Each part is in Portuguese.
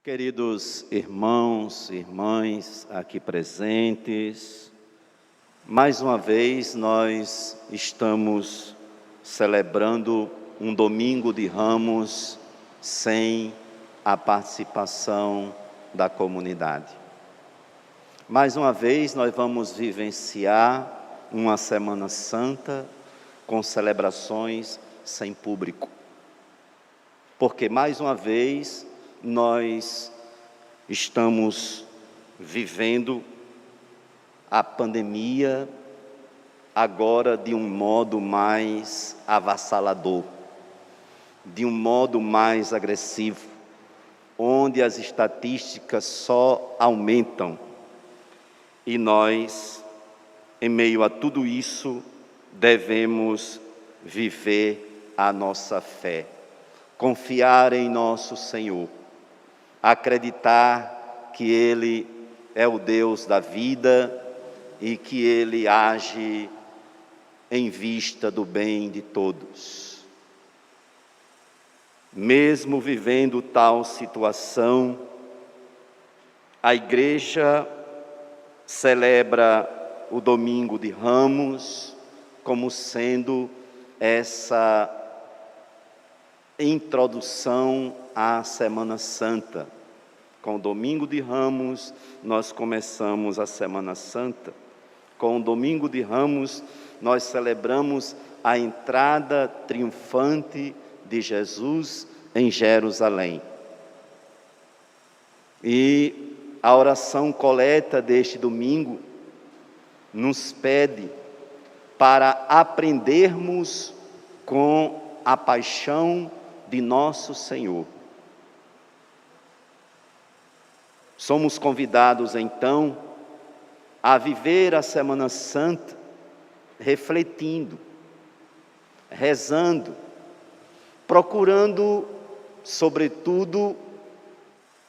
Queridos irmãos e irmãs aqui presentes, mais uma vez nós estamos celebrando um domingo de Ramos sem a participação da comunidade. Mais uma vez nós vamos vivenciar uma Semana Santa com celebrações sem público, porque mais uma vez nós estamos vivendo a pandemia agora de um modo mais avassalador, de um modo mais agressivo, onde as estatísticas só aumentam. E nós, em meio a tudo isso, devemos viver a nossa fé, confiar em nosso Senhor, acreditar que Ele é o Deus da vida e que Ele age em vista do bem de todos. Mesmo vivendo tal situação, a Igreja celebra o Domingo de Ramos como sendo essa introdução à Semana Santa. Com o Domingo de Ramos, nós começamos a Semana Santa. Com o Domingo de Ramos, nós celebramos a entrada triunfante de Jesus em Jerusalém. E a oração coleta deste domingo nos pede para aprendermos com a paixão de nosso Senhor. Somos convidados, então, a viver a Semana Santa refletindo, rezando, procurando, sobretudo,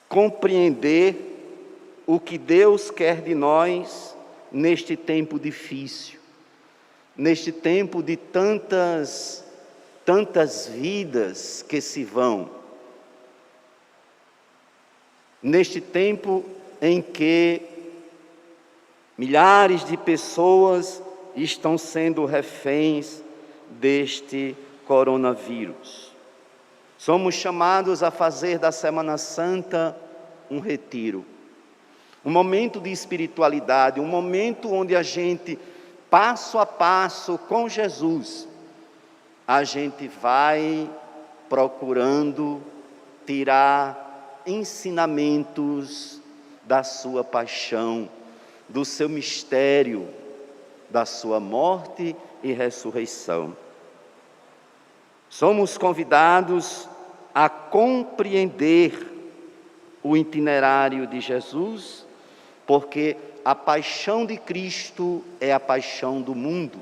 compreender o que Deus quer de nós neste tempo difícil, neste tempo de tantas vidas que se vão, neste tempo em que milhares de pessoas estão sendo reféns deste coronavírus. Somos chamados a fazer da Semana Santa um retiro, um momento de espiritualidade, um momento onde a gente, passo a passo com Jesus, a gente vai procurando tirar ensinamentos da sua paixão, do seu mistério, da sua morte e ressurreição. Somos convidados a compreender o itinerário de Jesus, porque a paixão de Cristo é a paixão do mundo.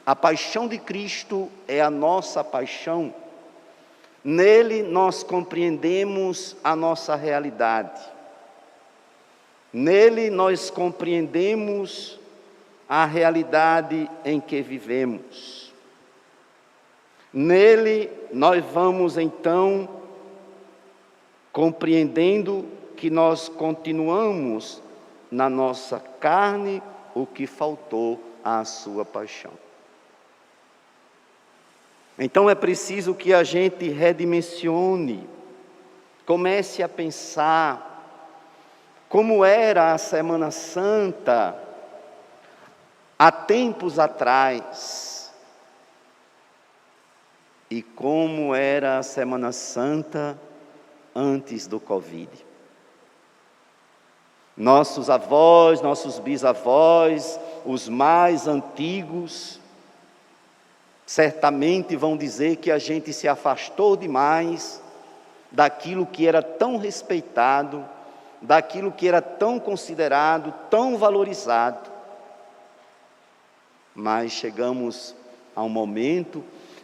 A paixão de Cristo é a nossa paixão. Nele nós compreendemos a nossa realidade. Nele nós compreendemos a realidade em que vivemos. Nele nós vamos então compreendendo que nós continuamos na nossa carne o que faltou à sua paixão. Então é preciso que a gente redimensione, comece a pensar como era a Semana Santa há tempos atrás e como era a Semana Santa antes do Covid. Nossos avós, nossos bisavós, os mais antigos, certamente vão dizer que a gente se afastou demais daquilo que era tão respeitado, daquilo que era tão considerado, tão valorizado. Mas chegamos a um momento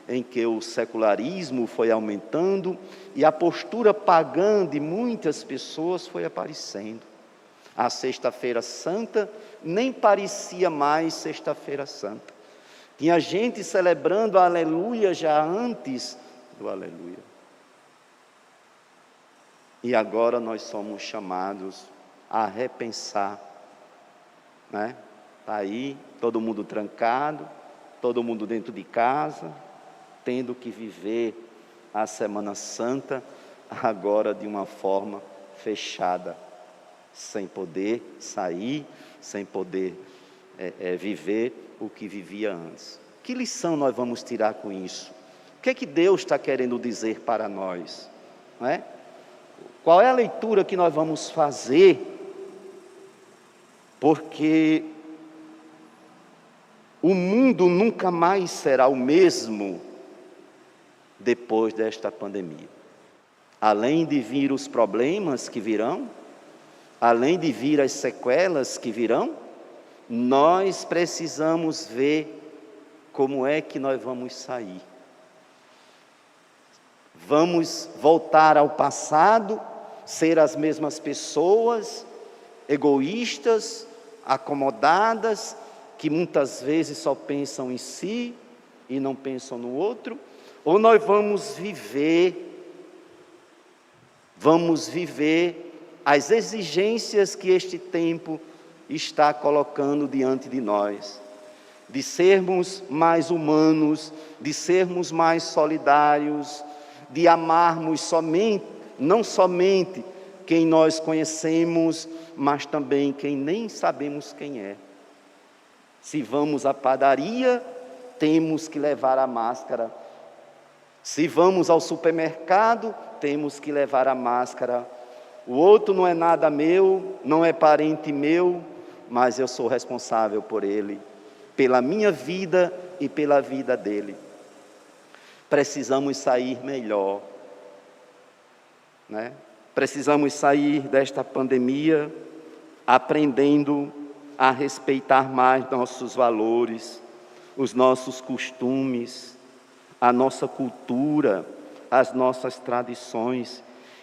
em que o secularismo foi aumentando e a postura pagã de muitas pessoas foi aparecendo. A Sexta-feira Santa nem parecia mais Sexta-feira Santa. Tinha gente celebrando a Aleluia já antes do Aleluia. E agora nós somos chamados a repensar, né? Está aí, todo mundo trancado, todo mundo dentro de casa, tendo que viver a Semana Santa agora de uma forma fechada, sem poder sair, sem poder viver o que vivia antes. Que lição nós vamos tirar com isso? O que é que Deus está querendo dizer para nós? Não é? Qual é a leitura que nós vamos fazer? Porque o mundo nunca mais será o mesmo depois desta pandemia. Além de vir os problemas que virão, além de vir as sequelas que virão, nós precisamos ver como é que nós vamos sair. Vamos voltar ao passado, ser as mesmas pessoas, egoístas, acomodadas, que muitas vezes só pensam em si e não pensam no outro? Ou nós vamos viver as exigências que este tempo está colocando diante de nós, de sermos mais humanos, de sermos mais solidários, de amarmos não somente quem nós conhecemos, mas também quem nem sabemos quem é. Se vamos à padaria, temos que levar a máscara. Se vamos ao supermercado, temos que levar a máscara. O outro não é nada meu, não é parente meu, mas eu sou responsável por ele, pela minha vida e pela vida dele. Precisamos sair melhor, né? Precisamos sair desta pandemia aprendendo a respeitar mais nossos valores, os nossos costumes, a nossa cultura, as nossas tradições,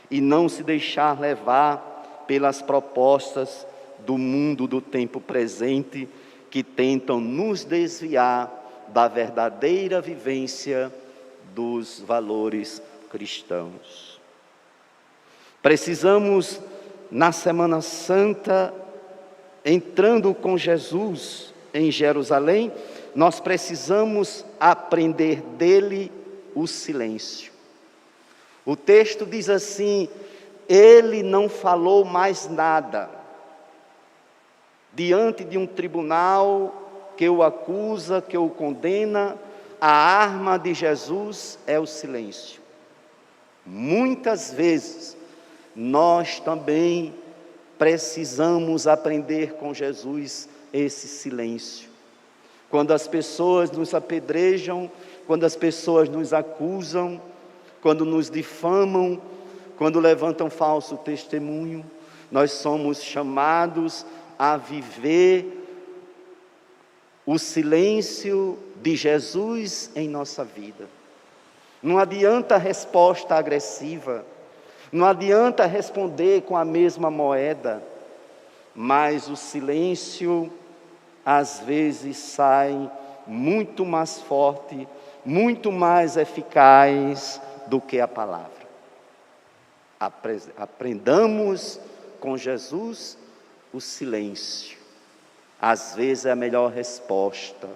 e não se deixar levar pelas propostas do mundo do tempo presente, que tentam nos desviar da verdadeira vivência dos valores cristãos. Precisamos, na Semana Santa, entrando com Jesus em Jerusalém, nós precisamos aprender dele o silêncio. O texto diz assim: ele não falou mais nada. Diante de um tribunal que o acusa, que o condena, a arma de Jesus é o silêncio. Muitas vezes, nós também precisamos aprender com Jesus esse silêncio. Quando as pessoas nos apedrejam, quando as pessoas nos acusam, quando nos difamam, quando levantam falso testemunho, nós somos chamados a viver o silêncio de Jesus em nossa vida. Não adianta a resposta agressiva, não adianta responder com a mesma moeda, mas o silêncio às vezes sai muito mais forte, muito mais eficaz do que a palavra. Aprendamos com Jesus o silêncio. Às vezes é a melhor resposta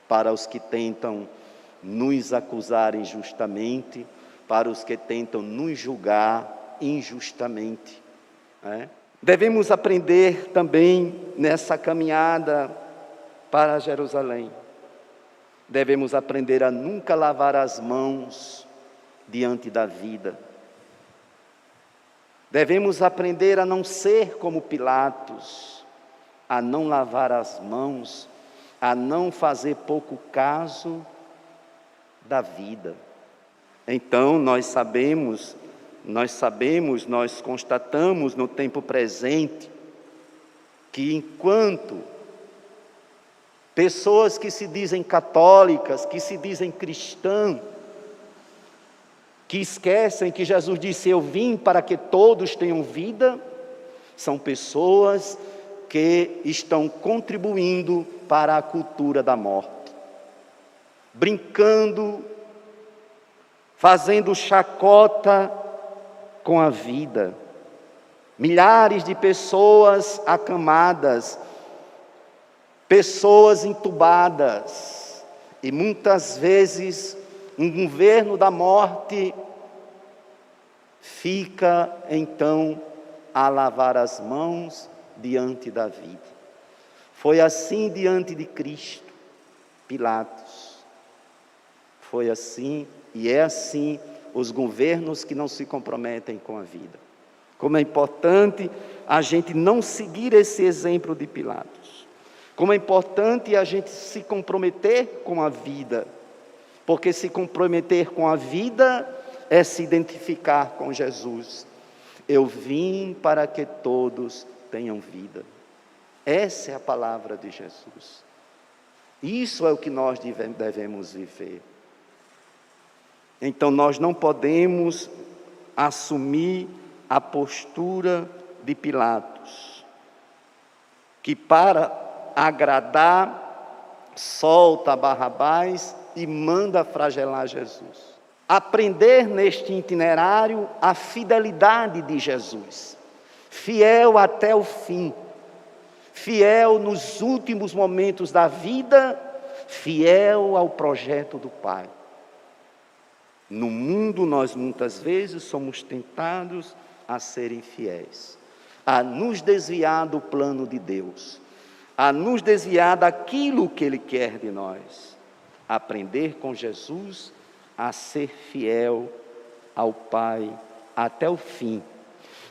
para os que tentam nos acusar injustamente, para os que tentam nos julgar injustamente, né? Devemos aprender também nessa caminhada para Jerusalém. Devemos aprender a nunca lavar as mãos diante da vida. Devemos aprender a não ser como Pilatos, a não lavar as mãos, a não fazer pouco caso da vida. Então nós constatamos no tempo presente que enquanto pessoas que se dizem católicas, que se dizem cristãs, que esquecem que Jesus disse: eu vim para que todos tenham vida, são pessoas que estão contribuindo para a cultura da morte, brincando, fazendo chacota com a vida. Milhares de pessoas acamadas, pessoas entubadas, e muitas vezes um governo da morte fica então a lavar as mãos diante da vida. Foi assim diante de Cristo, Pilatos. Foi assim e é assim os governos que não se comprometem com a vida. Como é importante a gente não seguir esse exemplo de Pilatos. Como é importante a gente se comprometer com a vida. Porque se comprometer com a vida é se identificar com Jesus. Eu vim para que todos tenham vida. Essa é a palavra de Jesus. Isso é o que nós devemos viver. Então nós não podemos assumir a postura de Pilatos, que para agradar solta Barrabás e manda flagelar Jesus. Aprender neste itinerário a fidelidade de Jesus, fiel até o fim, fiel nos últimos momentos da vida, fiel ao projeto do Pai. No mundo nós muitas vezes somos tentados a ser infiéis, a nos desviar do plano de Deus, a nos desviar daquilo que Ele quer de nós. Aprender com Jesus a ser fiel ao Pai até o fim,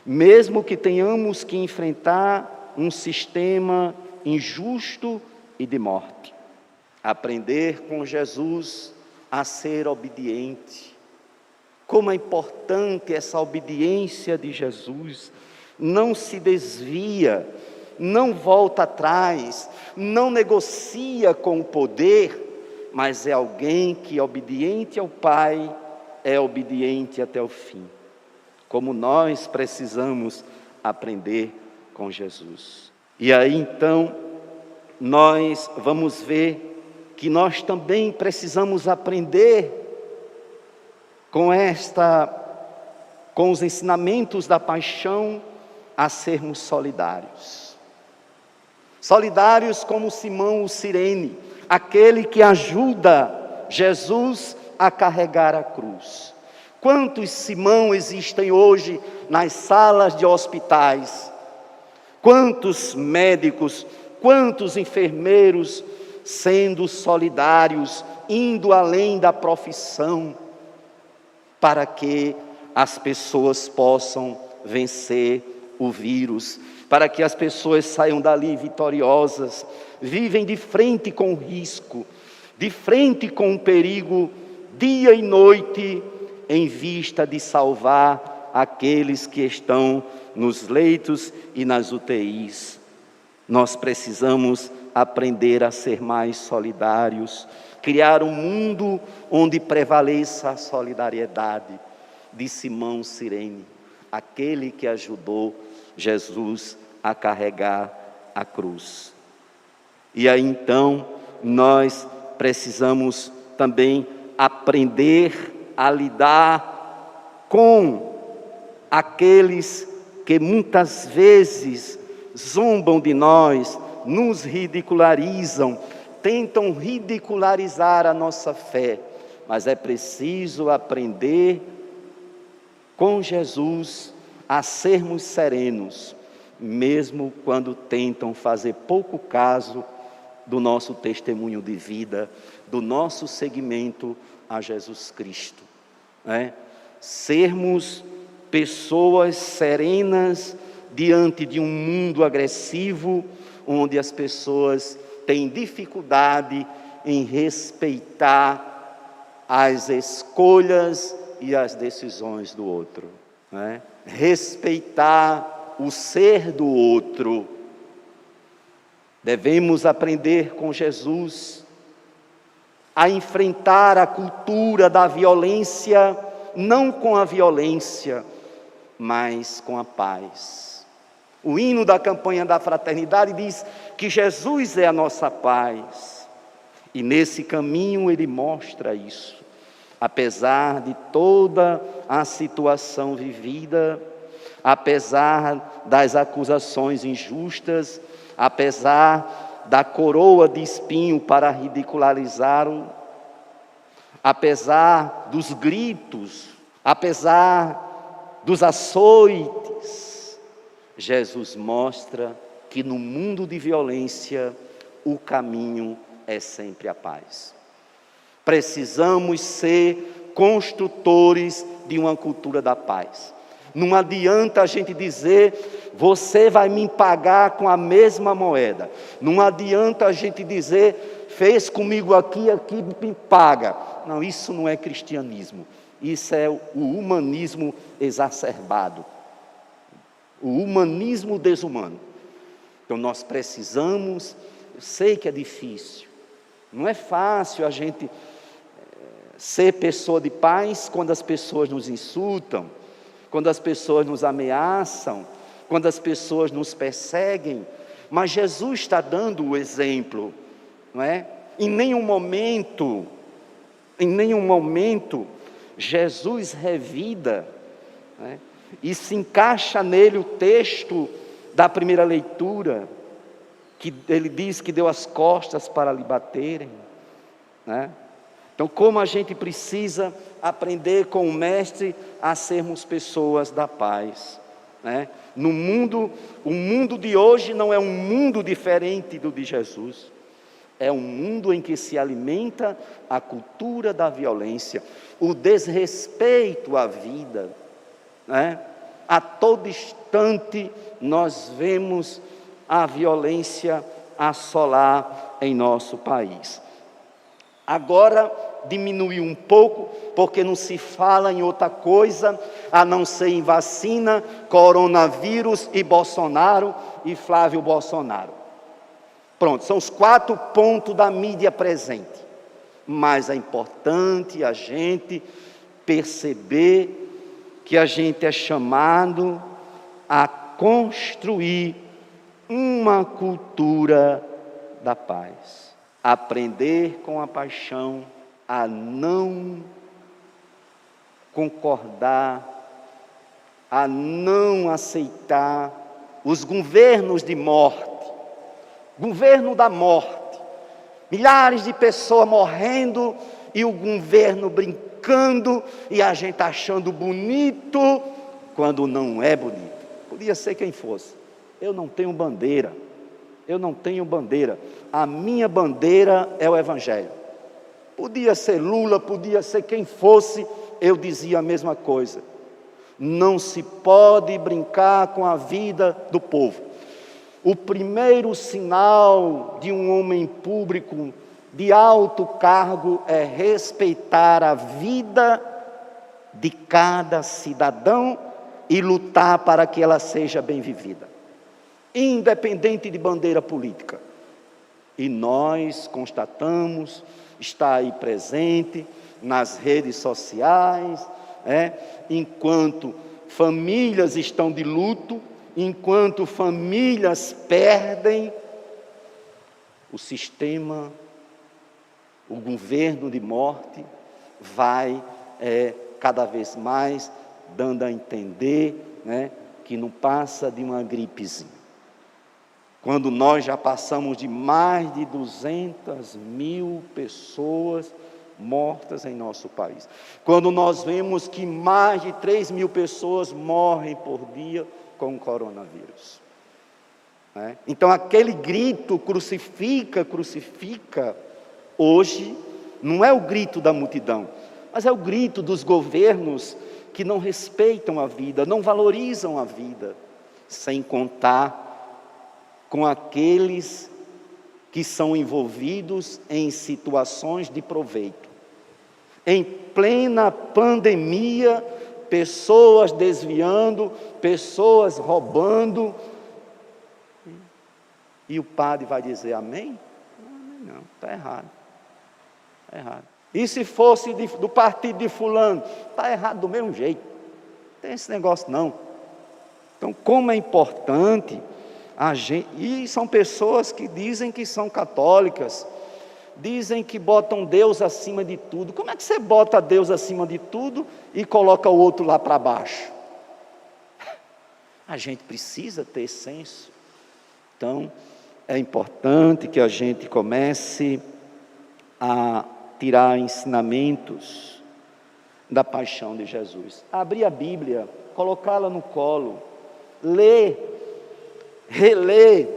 mesmo que tenhamos que enfrentar um sistema injusto e de morte. Aprender com Jesus a ser obediente. Como é importante essa obediência de Jesus. Não se desvia, não volta atrás, não negocia com o poder, mas é alguém que, obediente ao Pai, é obediente até o fim. Como nós precisamos aprender com Jesus. E aí então, nós vamos ver que nós também precisamos aprender com os ensinamentos da paixão, a sermos solidários. Solidários como Simão o Cirene, aquele que ajuda Jesus a carregar a cruz. Quantos Simão existem hoje nas salas de hospitais? Quantos médicos, quantos enfermeiros sendo solidários, indo além da profissão, para que as pessoas possam vencer o vírus, para que as pessoas saiam dali vitoriosas, vivem de frente com o risco, de frente com o perigo, dia e noite, em vista de salvar aqueles que estão nos leitos e nas UTIs. Nós precisamos aprender a ser mais solidários, criar um mundo onde prevaleça a solidariedade de Simão Cirene, aquele que ajudou Jesus a carregar a cruz. E aí então, nós precisamos também aprender a lidar com aqueles que muitas vezes zombam de nós, nos ridicularizam, tentam ridicularizar a nossa fé, mas é preciso aprender com Jesus a sermos serenos, mesmo quando tentam fazer pouco caso do nosso testemunho de vida, do nosso seguimento a Jesus Cristo, né? Sermos pessoas serenas diante de um mundo agressivo, onde as pessoas têm dificuldade em respeitar as escolhas e as decisões do outro, né? Respeitar o ser do outro. Devemos aprender com Jesus a enfrentar a cultura da violência, não com a violência, mas com a paz. O hino da campanha da fraternidade diz que Jesus é a nossa paz. E nesse caminho ele mostra isso. Apesar de toda a situação vivida, apesar das acusações injustas, apesar da coroa de espinho para ridicularizá-lo, apesar dos gritos, apesar dos açoites, Jesus mostra que no mundo de violência o caminho é sempre a paz. Precisamos ser construtores de uma cultura da paz. Não adianta a gente dizer, você vai me pagar com a mesma moeda. Não adianta a gente dizer, fez comigo aqui, aqui me paga. Não, isso não é cristianismo. Isso é o humanismo exacerbado. O humanismo desumano. Então nós precisamos, eu sei que é difícil. Não é fácil a gente ser pessoa de paz quando as pessoas nos insultam, quando as pessoas nos ameaçam, quando as pessoas nos perseguem, mas Jesus está dando o exemplo, não é? Em nenhum momento, Jesus revida, não é? E se encaixa nele o texto da primeira leitura, que ele diz que deu as costas para lhe baterem, né? Então, como a gente precisa aprender com o Mestre a sermos pessoas da paz, né? No mundo, o mundo de hoje não é um mundo diferente do de Jesus. É um mundo em que se alimenta a cultura da violência, o desrespeito à vida, né? A todo instante nós vemos a violência assolar em nosso país. Agora diminuiu um pouco, porque não se fala em outra coisa, a não ser em vacina, coronavírus e Bolsonaro e Flávio Bolsonaro. Pronto, são os 4 pontos da mídia presente. Mas é importante a gente perceber que a gente é chamado a construir uma cultura da paz. Aprender com a paixão a não concordar, a não aceitar os governos de morte, governo da morte, milhares de pessoas morrendo e o governo brincando e a gente achando bonito quando não é bonito. Podia ser quem fosse. Eu não tenho bandeira. A minha bandeira é o Evangelho. Podia ser Lula, podia ser quem fosse, eu dizia a mesma coisa. Não se pode brincar com a vida do povo. O primeiro sinal de um homem público de alto cargo é respeitar a vida de cada cidadão e lutar para que ela seja bem vivida, independente de bandeira política. E nós constatamos, está aí presente nas redes sociais, enquanto famílias estão de luto, enquanto famílias perdem, o sistema, o governo de morte vai cada vez mais dando a entender, que não passa de uma gripezinha. Quando nós já passamos de mais de 200.000 pessoas mortas em nosso país. Quando nós vemos que mais de 3.000 pessoas morrem por dia com o coronavírus. Então aquele grito, crucifica, crucifica, hoje não é o grito da multidão, mas é o grito dos governos que não respeitam a vida, não valorizam a vida, sem contar com aqueles que são envolvidos em situações de proveito. Em plena pandemia, pessoas desviando, pessoas roubando, e o padre vai dizer amém? Não, está errado. Está errado. E se fosse do partido de fulano? Está errado do mesmo jeito. Não tem esse negócio não. Então, como é importante a gente, e são pessoas que dizem que são católicas, dizem que botam Deus acima de tudo. Como é que você bota Deus acima de tudo e coloca o outro lá para baixo? A gente precisa ter senso. Então, é importante que a gente comece a tirar ensinamentos da paixão de Jesus. Abrir a Bíblia, colocá-la no colo, ler, reler,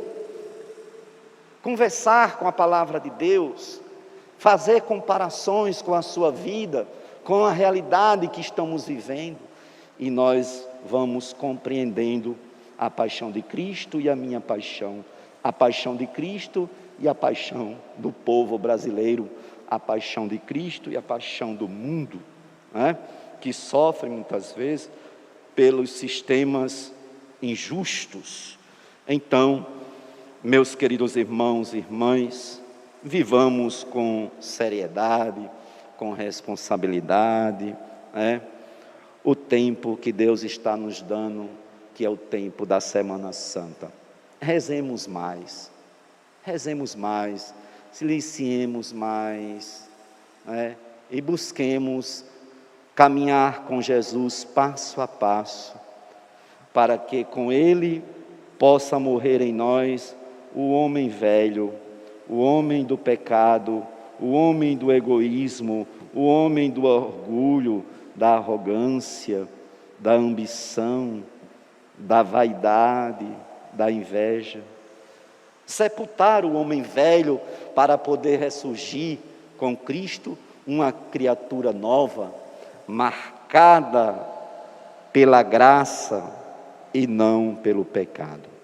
conversar com a palavra de Deus, fazer comparações com a sua vida, com a realidade que estamos vivendo, e nós vamos compreendendo a paixão de Cristo e a minha paixão, a paixão de Cristo e a paixão do povo brasileiro, a paixão de Cristo e a paixão do mundo, né? Que sofre muitas vezes pelos sistemas injustos. Então, meus queridos irmãos e irmãs, vivamos com seriedade, com responsabilidade, né? O tempo que Deus está nos dando, que é o tempo da Semana Santa. Rezemos mais, silenciemos mais, né? E busquemos caminhar com Jesus passo a passo, para que com Ele possa morrer em nós o homem velho, o homem do pecado, o homem do egoísmo, o homem do orgulho, da arrogância, da ambição, da vaidade, da inveja. Sepultar o homem velho para poder ressurgir com Cristo, uma criatura nova, marcada pela graça e não pelo pecado.